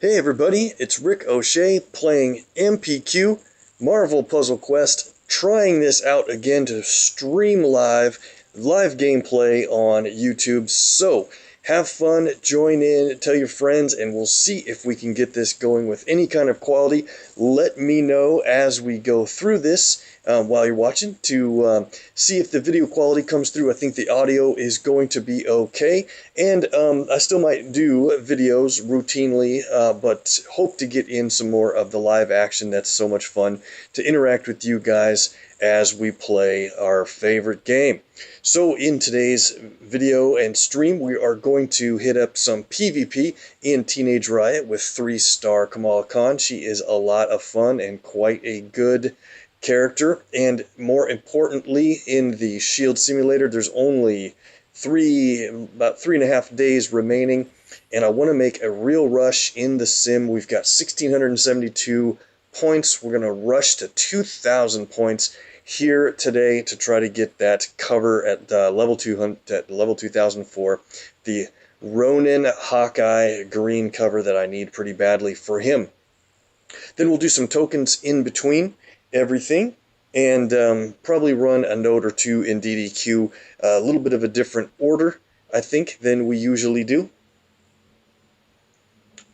Hey everybody, it's Rick OShay playing MPQ, Marvel Puzzle Quest, trying this out again to stream live gameplay on YouTube. So, have fun, join in, tell your friends, and we'll see if we can get this going with any kind of quality. Let me know as we go through this while you're watching to see if the video quality comes through. I think the audio is going to be okay, and I still might do videos routinely, but hope to get in some more of the live action. That's so much fun to interact with you guys as we play our favorite game. So in today's video and stream, we are going to hit up some PvP in Teenage Riot with 3-star Kamala Khan. She is a lot of fun and quite a good character, and more importantly, in the Shield Simulator, there's only about 3.5 days remaining, and I want to make a real rush in the sim. We've got 1,672 points. We're going to rush to 2,000 points here today to try to get that cover at level 200, at level 2004, the Ronin Hawkeye green cover that I need pretty badly for him. Then we'll do some tokens in between everything, and probably run a note or two in DDQ, a little bit of a different order, I think, than we usually do,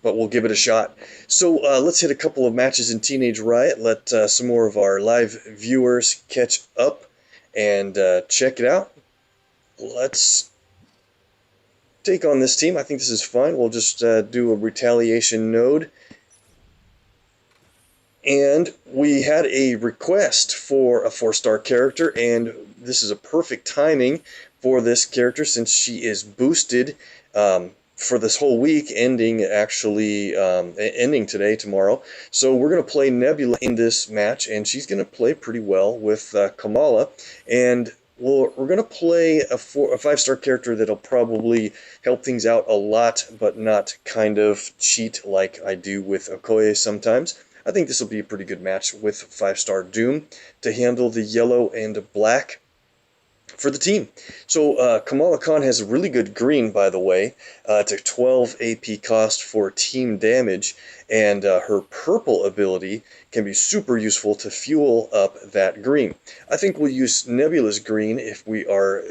but we'll give it a shot. So let's hit a couple of matches in Teenage Riot, let some more of our live viewers catch up and check it out. Let's take on this team. I think this is fine. We'll just do a retaliation node. And we had a request for a 4-star character, and this is a perfect timing for this character since she is boosted for this whole week, ending today, tomorrow. So we're going to play Nebula in this match, and she's going to play pretty well with Kamala. And we're going to play a 5-star character that'll probably help things out a lot, but not kind of cheat like I do with Okoye sometimes. I think this will be a pretty good match with 5-star Doom to handle the yellow and black for the team. So Kamala Khan has a really good green, by the way. It's a 12 AP cost for team damage, and her purple ability can be super useful to fuel up that green. I think we'll use Nebula's green if we are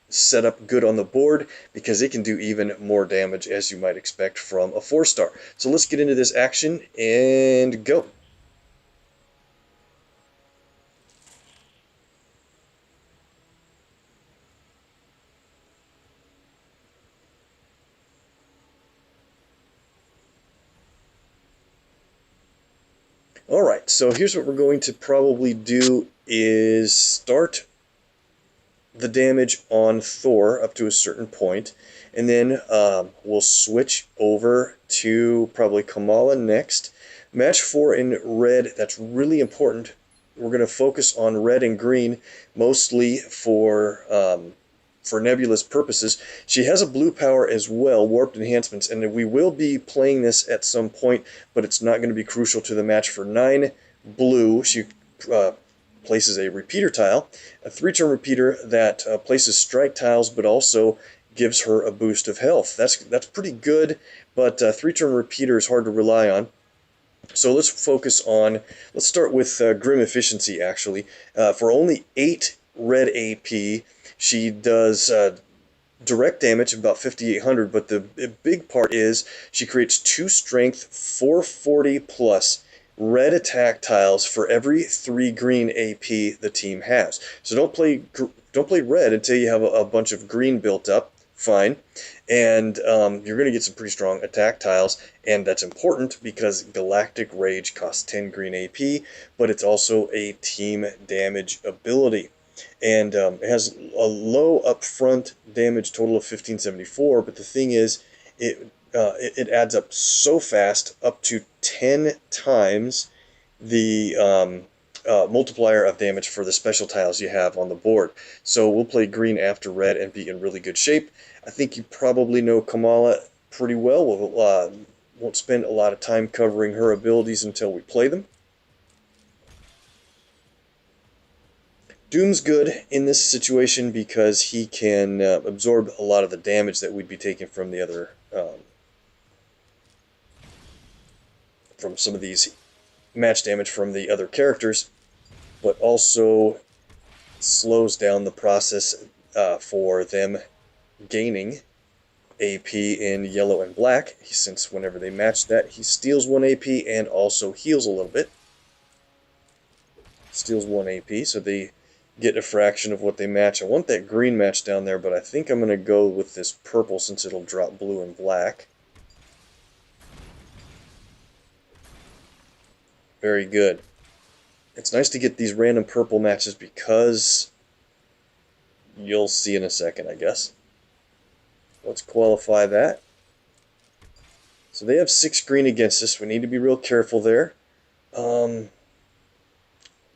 set up good on the board, because it can do even more damage, as you might expect from a 4-star. So let's get into this action and go. Alright, so here's what we're going to probably do is start the damage on Thor up to a certain point, and then we'll switch over to probably Kamala next. Match 4 in red, that's really important. We're going to focus on red and green mostly for Nebula's purposes. She has a blue power as well, warped enhancements, and we will be playing this at some point, but it's not going to be crucial to the match. For 9 blue, she places a repeater tile, a 3-turn repeater that places strike tiles, but also gives her a boost of health. That's pretty good, but 3-turn repeater is hard to rely on. So let's start with Grim Efficiency, actually. For only 8 red AP, she does direct damage of about 5,800, but the big part is she creates 2 strength, 440 plus red attack tiles for every 3 green AP the team has. So don't play red until you have a bunch of green built up. Fine, and you're going to get some pretty strong attack tiles, and that's important because Galactic Rage costs 10 green AP, but it's also a team damage ability, and it has a low upfront damage total of 1574. But the thing is, it adds up so fast, up to 10 times the multiplier of damage for the special tiles you have on the board. So we'll play green after red and be in really good shape. I think you probably know Kamala pretty well. We'll won't spend a lot of time covering her abilities until we play them. Doom's good in this situation because he can absorb a lot of the damage that we'd be taking from the other from some of these match damage from the other characters, but also slows down the process for them gaining AP in yellow and black, since whenever they match that, he steals 1 AP and also heals a little bit. Steals 1 AP, so they get a fraction of what they match. I want that green match down there, but I think I'm going to go with this purple since it'll drop blue and black. Very good. It's nice to get these random purple matches because you'll see in a second, I guess. Let's qualify that. So they have 6 green against us. We need to be real careful there.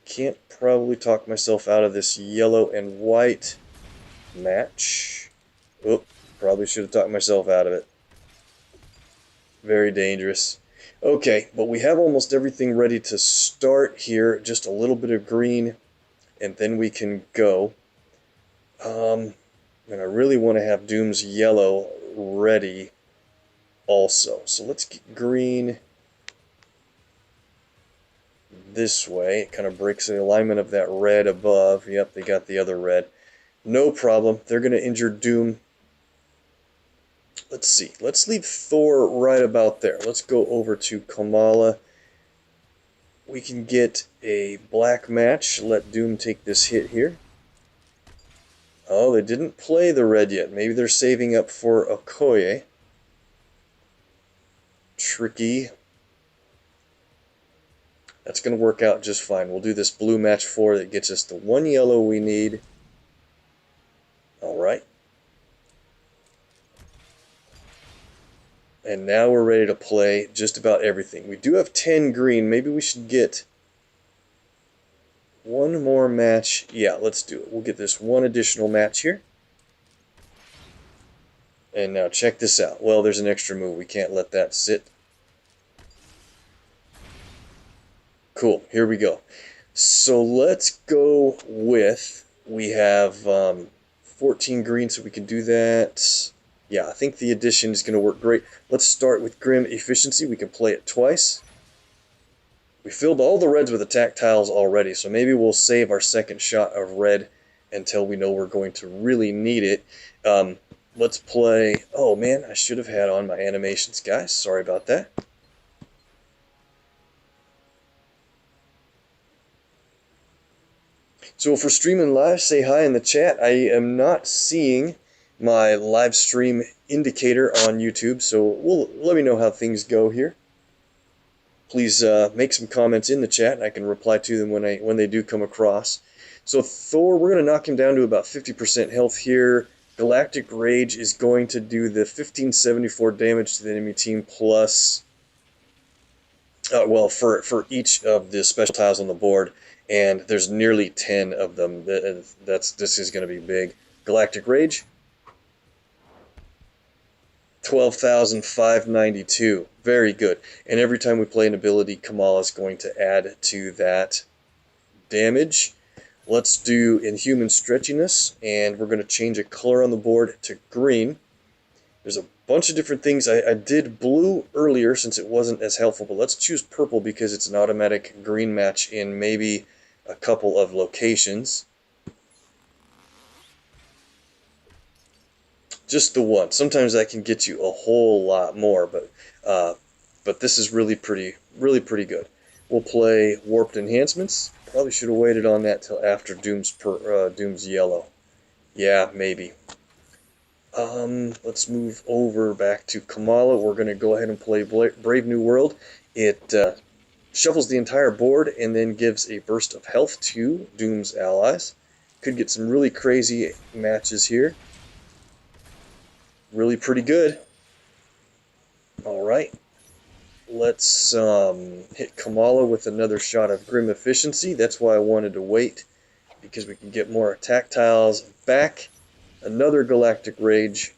Can't probably talk myself out of this yellow and white match. Oop, probably should have talked myself out of it. Very dangerous. Okay, but we have almost everything ready to start here. Just a little bit of green, and then we can go. And I really want to have Doom's yellow ready also. So let's get green this way. It kind of breaks the alignment of that red above. Yep, they got the other red. No problem. They're going to injure Doom. Let's see. Let's leave Thor right about there. Let's go over to Kamala. We can get a black match. Let Doom take this hit here. Oh, they didn't play the red yet. Maybe they're saving up for Okoye. Tricky. That's going to work out just fine. We'll do this blue match 4 that gets us the 1 yellow we need. Alright. And now we're ready to play just about everything. We do have 10 green. Maybe we should get one more match. Yeah, let's do it. We'll get this one additional match here. And now check this out. Well, there's an extra move. We can't let that sit. Cool. Here we go. So let's go with, we have 14 green, so we can do that. Yeah, I think the addition is going to work great. Let's start with Grim Efficiency. We can play it twice. We filled all the reds with attack tiles already, so maybe we'll save our second shot of red until we know we're going to really need it. Let's play... Oh, man, I should have had on my animations, guys. Sorry about that. So if we're streaming live, say hi in the chat. I am not seeing my live stream indicator on YouTube, so let me know how things go here. Please make some comments in the chat, and I can reply to them when they do come across. So Thor, we're going to knock him down to about 50% health here. Galactic Rage is going to do the 1574 damage to the enemy team plus, well, for each of the special tiles on the board, and there's nearly 10 of them. This is going to be big. Galactic Rage, 12,592. Very good. And every time we play an ability, Kamala is going to add to that damage. Let's do Inhuman Stretchiness, and we're going to change a color on the board to green. There's a bunch of different things. I did blue earlier since it wasn't as helpful, but let's choose purple because it's an automatic green match in maybe a couple of locations. Just the one. Sometimes that can get you a whole lot more, but this is really pretty good. We'll play Warped Enhancements. Probably should have waited on that till after Doom's yellow. Yeah, maybe. Let's move over back to Kamala. We're going to go ahead and play Brave New World. It shuffles the entire board and then gives a burst of health to Doom's allies. Could get some really crazy matches here. Really pretty good. Alright. Let's hit Kamala with another shot of Grim Efficiency. That's why I wanted to wait, because we can get more attack tiles back. Another Galactic Rage.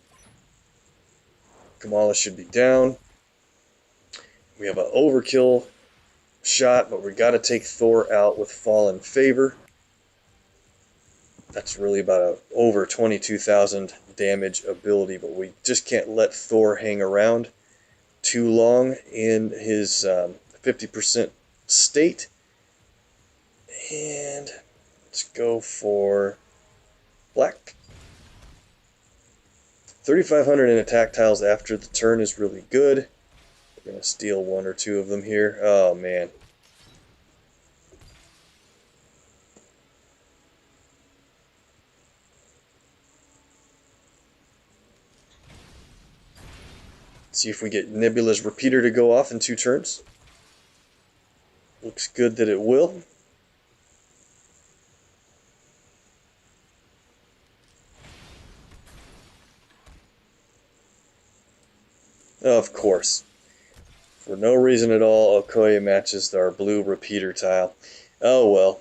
Kamala should be down. We have an overkill shot, but we got to take Thor out with Fallen Favor. That's really about over 22,000 damage ability, but we just can't let Thor hang around too long in his 50% state. And let's go for black. 3,500 in attack tiles after the turn is really good. We're going to steal one or two of them here. Oh, man. See if we get Nebula's repeater to go off in 2 turns. Looks good that it will. Of course. For no reason at all, Okoye matches our blue repeater tile. Oh well.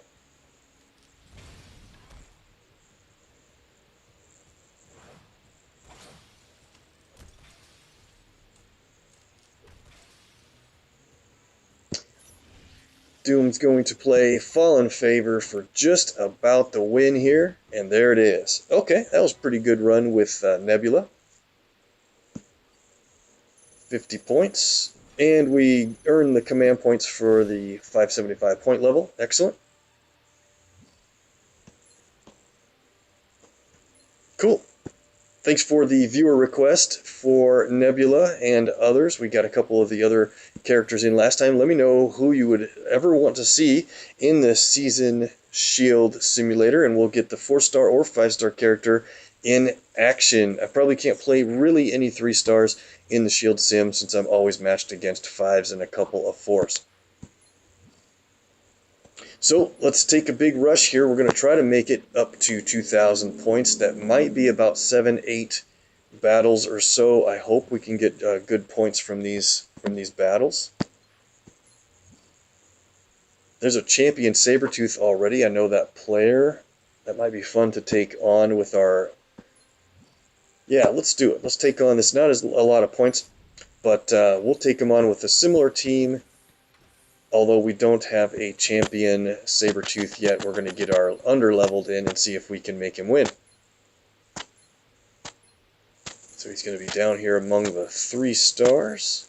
Doom's going to play Fallen Favor for just about the win here, and there it is. Okay, that was a pretty good run with Nebula. 50 points, and we earned the command points for the 575 point level. Excellent. Cool. Thanks for the viewer request for Nebula and others. We got a couple of the other characters in last time. Let me know who you would ever want to see in the Season Shield Simulator, and we'll get the 4-star or 5-star character in action. I probably can't play really any 3 stars in the Shield Sim since I'm always matched against 5s and a couple of 4s. So let's take a big rush here. We're going to try to make it up to 2,000 points. That might be about 7-8 battles or so. I hope we can get good points from these battles. There's a champion Sabretooth already. I know that player. That might be fun to take on with our... Yeah, let's do it. Let's take on this. Not as a lot of points, but we'll take him on with a similar team. Although we don't have a champion Sabretooth yet, we're going to get our under-leveled in and see if we can make him win. So he's going to be down here among the 3 stars.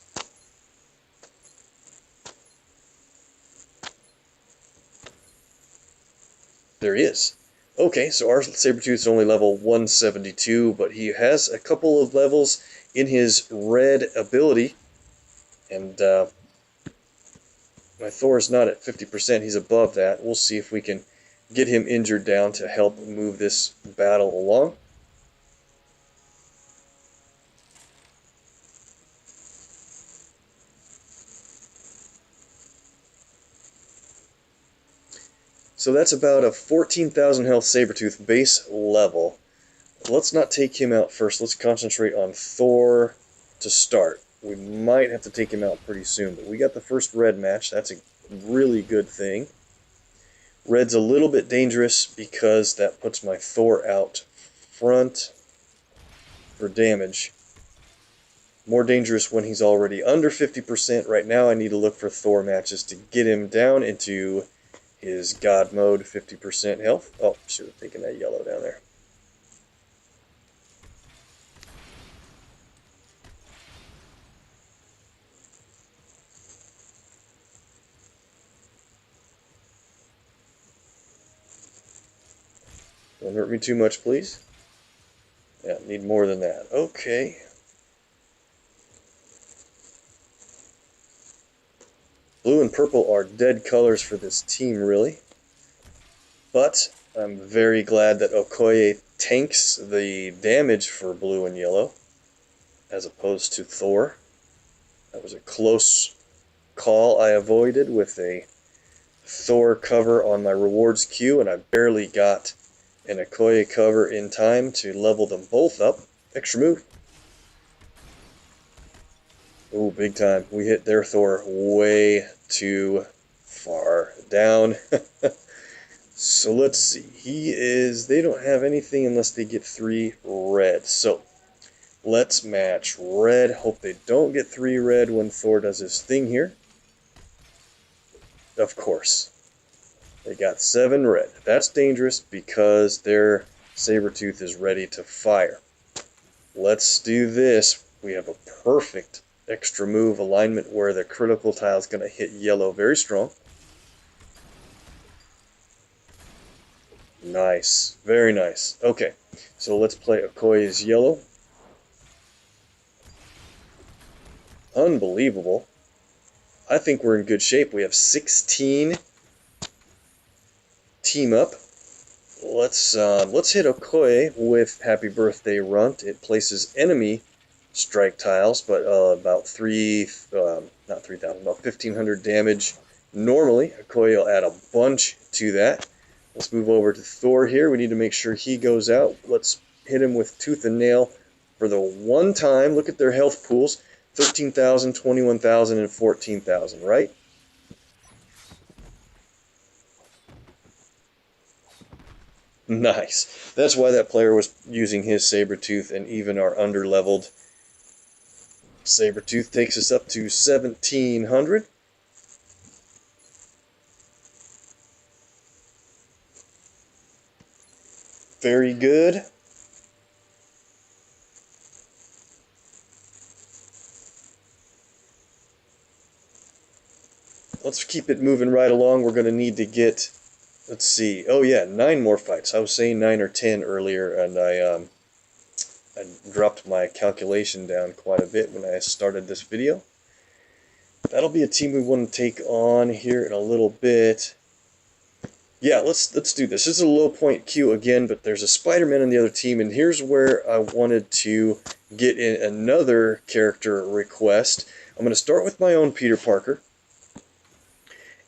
There he is. Okay, so our Sabretooth is only level 172, but he has a couple of levels in his red ability. And my Thor is not at 50%, he's above that. We'll see if we can get him injured down to help move this battle along. So that's about a 14,000 health Sabretooth base level. Let's not take him out first. Let's concentrate on Thor to start. We might have to take him out pretty soon, but we got the first red match. That's a really good thing. Red's a little bit dangerous because that puts my Thor out front for damage. More dangerous when he's already under 50%. Right now I need to look for Thor matches to get him down into his God mode, 50% health. Oh, should have taken that yellow down there. Don't hurt me too much, please. Yeah, need more than that. Okay. Blue and purple are dead colors for this team, really. But I'm very glad that Okoye tanks the damage for blue and yellow, as opposed to Thor. That was a close call I avoided with a Thor cover on my rewards queue, and I barely got an Okoye cover in time to level them both up. Extra move. Ooh, big time. We hit their Thor way too far down. So let's see. They don't have anything unless they get 3 red. So let's match red. Hope they don't get 3 red when Thor does his thing here. Of course. They got 7 red. That's dangerous because their Sabretooth is ready to fire. Let's do this. We have a perfect extra move alignment where the critical tile is going to hit yellow very strong. Nice. Very nice. Okay, so let's play Okoye's yellow. Unbelievable. I think we're in good shape. We have 16 team up. Let's hit Okoye with Happy Birthday Runt. It places enemy strike tiles, but about not 3,000, about 1,500 damage normally. Okoye will add a bunch to that. Let's move over to Thor here. We need to make sure he goes out. Let's hit him with Tooth and Nail for the one time. Look at their health pools. 13,000, 21,000, and 14,000, right? Nice. That's why that player was using his Sabretooth, and even our under-leveled Sabretooth takes us up to 1,700. Very good. Let's keep it moving right along. We're going to need to get, let's see, oh yeah, 9 more fights. I was saying 9 or 10 earlier, and I dropped my calculation down quite a bit when I started this video. That'll be a team we want to take on here in a little bit. Yeah, let's do this. This is a low point queue again, but there's a Spider-Man on the other team, and here's where I wanted to get in another character request. I'm going to start with my own Peter Parker,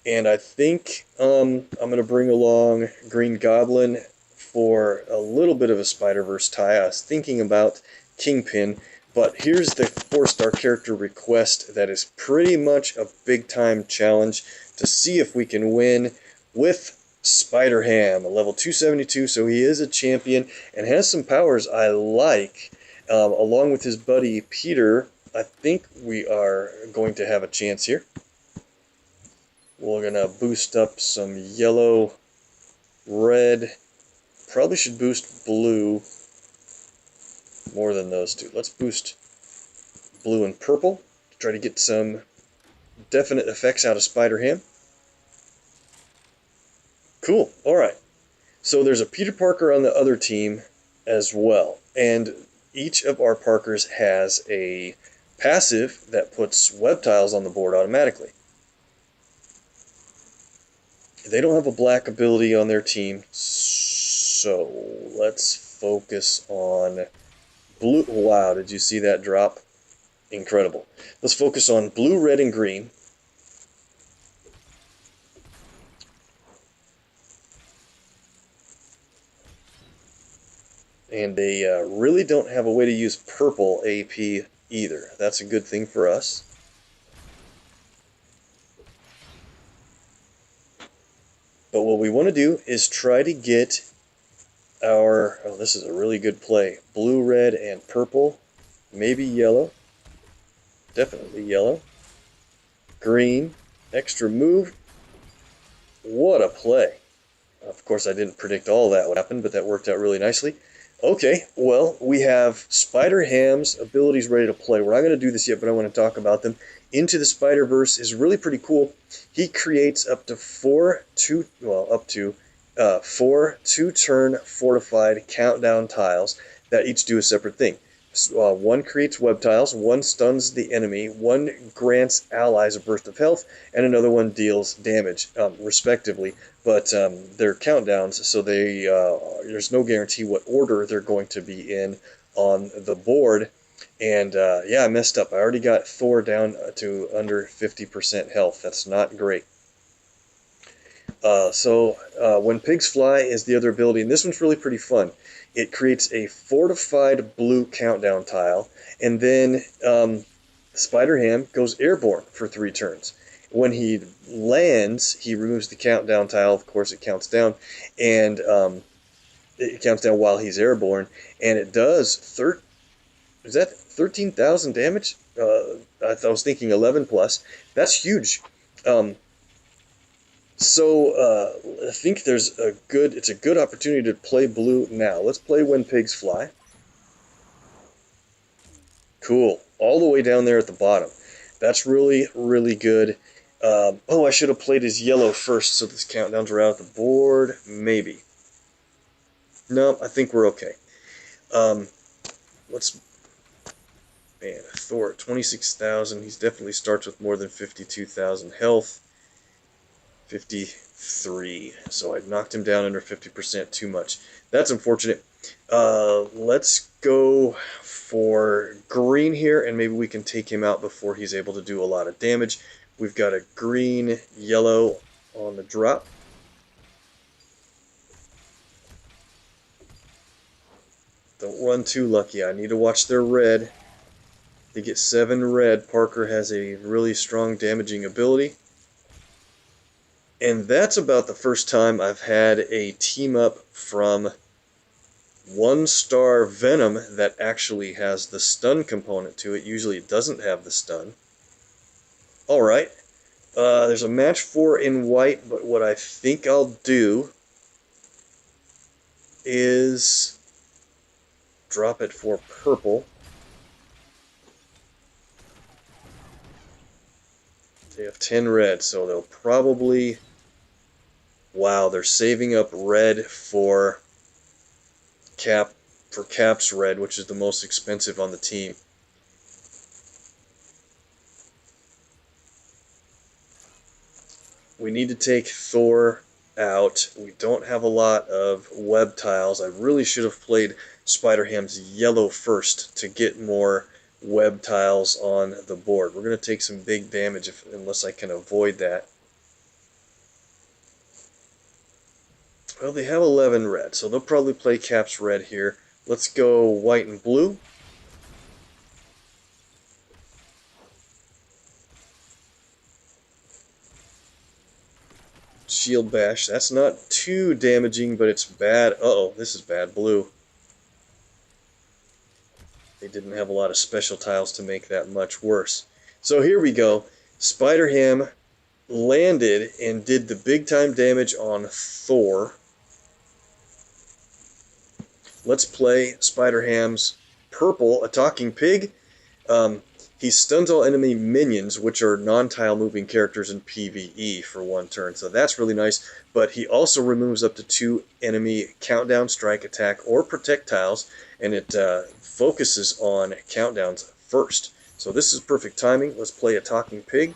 and I think I'm going to bring along Green Goblin for a little bit of a Spider-Verse tie. I was thinking about Kingpin, but here's the 4-star character request that is pretty much a big-time challenge to see if we can win with Spider-Ham, a level 272, so he is a champion and has some powers I like. Along with his buddy Peter, I think we are going to have a chance here. We're going to boost up some yellow, red, probably should boost blue more than those two. Let's boost blue and purple to try to get some definite effects out of Spider-Ham. Cool. Alright. So there's a Peter Parker on the other team as well. And each of our Parkers has a passive that puts web tiles on the board automatically. They don't have a black ability on their team, so let's focus on blue. Wow, did you see that drop? Incredible. Let's focus on blue, red, and green. And they really don't have a way to use purple AP either. That's a good thing for us. But what we want to do is try to get our... Oh, this is a really good play. Blue, red, and purple. Maybe yellow. Definitely yellow. Green. Extra move. What a play. Of course, I didn't predict all that would happen, but that worked out really nicely. Okay, well, we have Spider-Ham's abilities ready to play. We're not going to do this yet, but I want to talk about them. Into the Spider-Verse is really pretty cool. He creates up to four two-turn fortified countdown tiles that each do a separate thing. One creates web tiles, one stuns the enemy, one grants allies a burst of health, and another one deals damage, respectively. But they're countdowns, so there's no guarantee what order they're going to be in on the board. And yeah, I messed up. I already got Thor down to under 50% health. That's not great. When Pigs Fly is the other ability, and this one's really pretty fun. It creates a fortified blue countdown tile, and then Spider-Ham goes airborne for 3 turns. When he lands, he removes the countdown tile. Of course, it counts down, and it counts down while he's airborne, and it does 13,000 damage? I was thinking 11 plus. That's huge. I think it's a good opportunity to play blue now. Let's play When Pigs Fly. Cool. All the way down there at the bottom. That's really, really good. Oh, I should have played his yellow first so this countdowns are out at the board. Maybe. No, I think we're okay. Let's... Man, Thor, 26,000. He definitely starts with more than 52,000 health. 53. So I knocked him down under 50% too much. That's unfortunate. Let's go for green here, and maybe we can take him out before he's able to do a lot of damage. We've got a green, yellow on the drop. Don't run too lucky. I need to watch their red. They get 7 red. Parker has a really strong damaging ability. And that's about the first time I've had a team up from 1-star Venom that actually has the stun component to it. Usually it doesn't have the stun. Alright. There's a match 4 in white, but what I think I'll do is drop it for purple. They have 10 red, so they'll probably... Wow, they're saving up red for Cap's red, which is the most expensive on the team. We need to take Thor out. We don't have a lot of web tiles. I really should have played Spider-Ham's yellow first to get more web tiles on the board. We're going to take some big damage unless I can avoid that. Well, they have 11 red, so they'll probably play Cap's red here. Let's go white and blue. Shield bash. That's not too damaging, but it's bad. Uh-oh, this is bad blue. They didn't have a lot of special tiles to make that much worse. So here we go. Spider-Ham landed and did the big time damage on Thor. Let's play Spider-Ham's purple, a talking pig. He stuns all enemy minions, which are non-tile moving characters in PvE for 1 turn, so that's really nice. But he also removes up to 2 enemy countdown, strike, attack, or protect tiles, and it focuses on countdowns first. So this is perfect timing. Let's play a talking pig.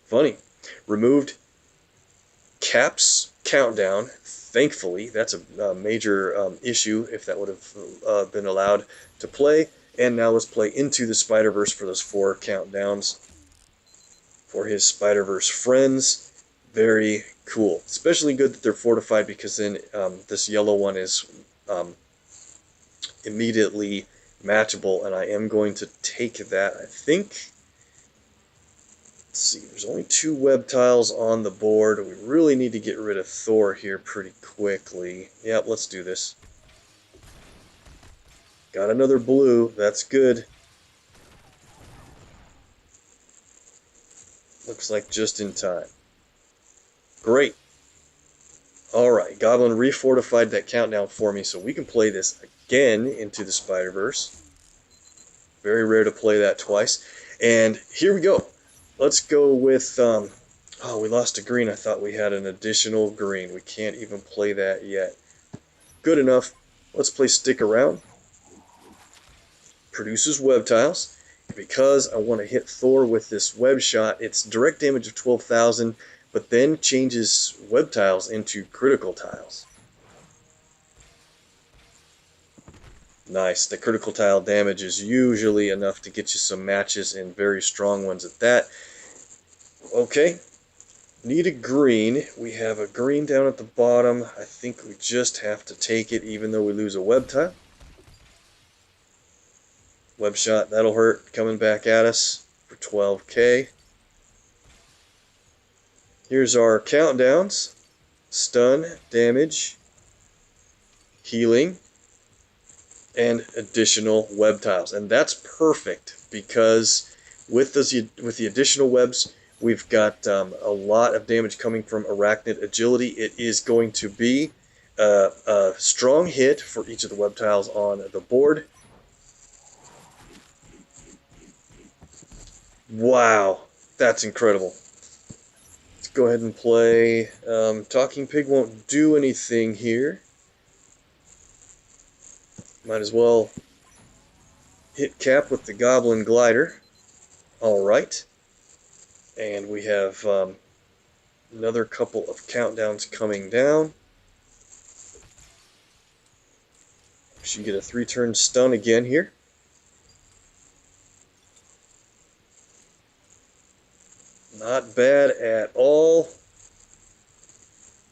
Funny. Removed Cap's countdown. Thankfully, that's a major issue if that would have been allowed to play. And now let's play Into the Spider-Verse for those 4 countdowns for his Spider-Verse friends. Very cool. Especially good that they're fortified, because then this yellow one is immediately matchable, and I am going to take that, I think. Let's see, there's only 2 web tiles on the board. We really need to get rid of Thor here pretty quickly. Yep, let's do this. Got another blue. That's good. Looks like just in time. Great. Alright, Goblin refortified that countdown for me, so we can play this again Into the Spider-Verse. Very rare to play that twice. And here we go. Let's go with... oh, we lost a green. I thought we had an additional green. We can't even play that yet. Good enough. Let's play Stick Around. Produces web tiles. Because I want to hit Thor with this web shot, it's direct damage of 12,000, but then changes web tiles into critical tiles. Nice. The critical tile damage is usually enough to get you some matches, and very strong ones at that. Okay. Need a green. We have a green down at the bottom. I think we just have to take it even though we lose a web tile. Web shot, that'll hurt, coming back at us for 12k. Here's our countdowns. Stun, damage, healing, and additional web tiles. And that's perfect, because with the additional webs, we've got a lot of damage coming from Arachnid Agility. It is going to be a strong hit for each of the web tiles on the board. Wow, that's incredible. Let's go ahead and play. Talking Pig won't do anything here. Might as well hit cap with the Goblin Glider. Alright. And we have another couple of countdowns coming down. Should get a 3-turn stun again here. Not bad at all.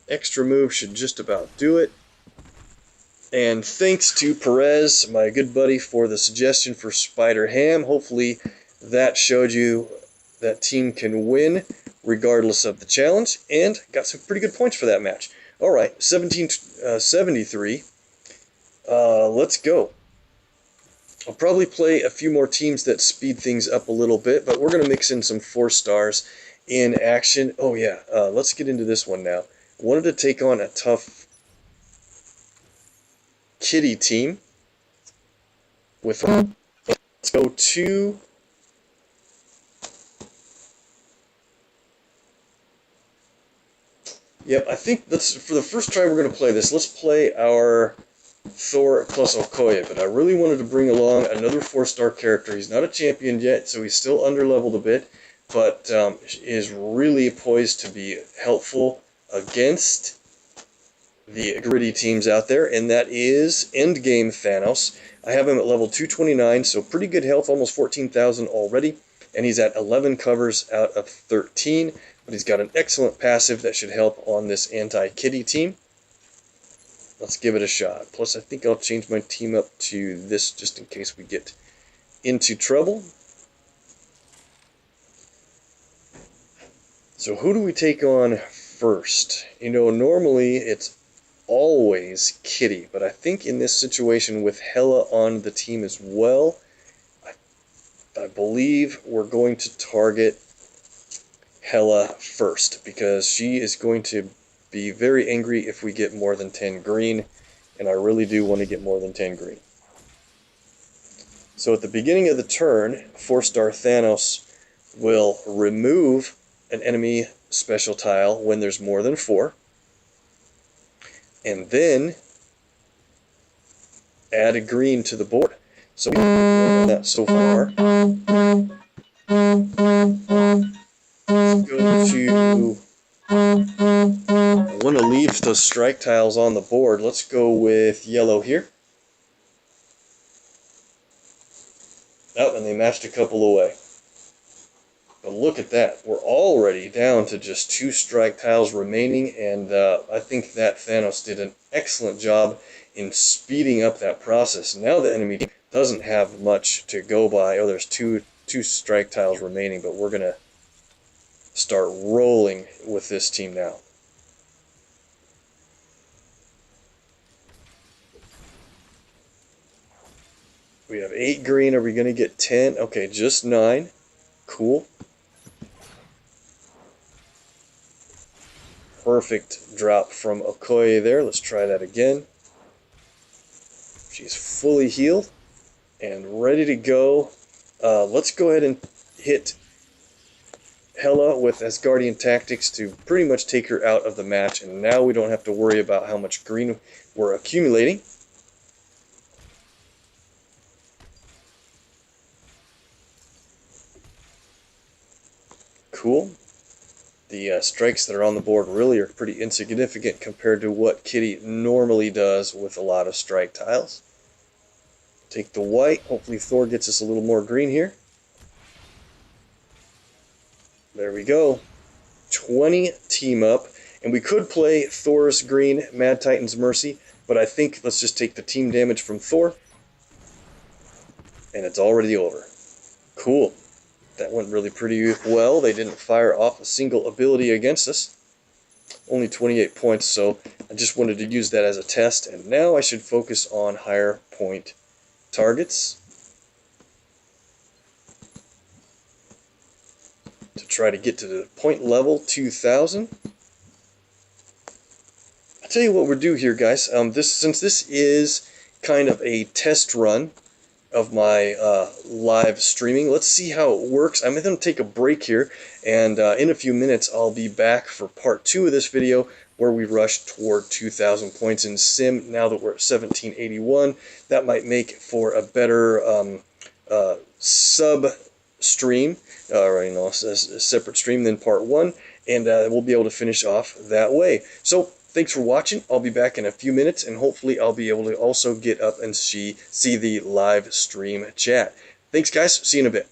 Extra move should just about do it. And thanks to Perez, my good buddy, for the suggestion for Spider Ham. Hopefully that showed you that team can win regardless of the challenge, and got some pretty good points for that match. Alright, 1773. Let's go. I'll probably play a few more teams that speed things up a little bit, but we're going to mix in some 4-stars in action. Oh yeah, let's get into this one now. Wanted to take on a tough kitty team with, let's go to, yep, I think for the first try we're going to play this. Let's play our Thor plus Okoye, but I really wanted to bring along another 4-star character. He's not a champion yet, so he's still underleveled a bit, but is really poised to be helpful against the gritty teams out there, and that is Endgame Thanos. I have him at level 229, so pretty good health, almost 14,000 already, and he's at 11 covers out of 13, but he's got an excellent passive that should help on this anti-kitty team. Let's give it a shot. Plus, I think I'll change my team up to this just in case we get into trouble. So who do we take on first? You know, normally it's always Kitty, but I think in this situation with Hela on the team as well, I believe we're going to target Hela first, because she is going to be very angry if we get more than 10 green, and I really do want to get more than 10 green. So at the beginning of the turn, 4-star Thanos will remove an enemy special tile when there's more than 4, and then add a green to the board. So we've done that so far. Let's go to, I want to leave those strike tiles on the board. Let's go with yellow here. Oh, and they matched a couple away. But look at that. We're already down to just 2 strike tiles remaining, and I think that Thanos did an excellent job in speeding up that process. Now the enemy team doesn't have much to go by. Oh, there's two strike tiles remaining, but we're going to start rolling with this team now. We have 8 green. Are we going to get 10? Okay, just 9. Cool. Perfect drop from Okoye there. Let's try that again. She's fully healed and ready to go. Let's go ahead and hit Hela with Asgardian Tactics to pretty much take her out of the match, and now we don't have to worry about how much green we're accumulating. Cool. The strikes that are on the board really are pretty insignificant compared to what Kitty normally does with a lot of strike tiles. Take the white. Hopefully Thor gets us a little more green here. There we go. 20 team up. And we could play Thor's green, Mad Titan's Mercy, but I think let's just take the team damage from Thor. And it's already over. Cool. That went really pretty well. They didn't fire off a single ability against us. Only 28 points, so I just wanted to use that as a test. And now I should focus on higher point targets to try to get to the point level 2000. I'll tell you what we'll do here, guys. Since this is kind of a test run, of my live streaming. Let's see how it works. I'm going to take a break here, and in a few minutes I'll be back for part 2 of this video, where we rush toward 2,000 points in Sim. Now that we're at 1781, that might make for a better sub stream, a separate stream than part 1, and we'll be able to finish off that way. So thanks for watching. I'll be back in a few minutes, and hopefully I'll be able to also get up and see the live stream chat. Thanks, guys. See you in a bit.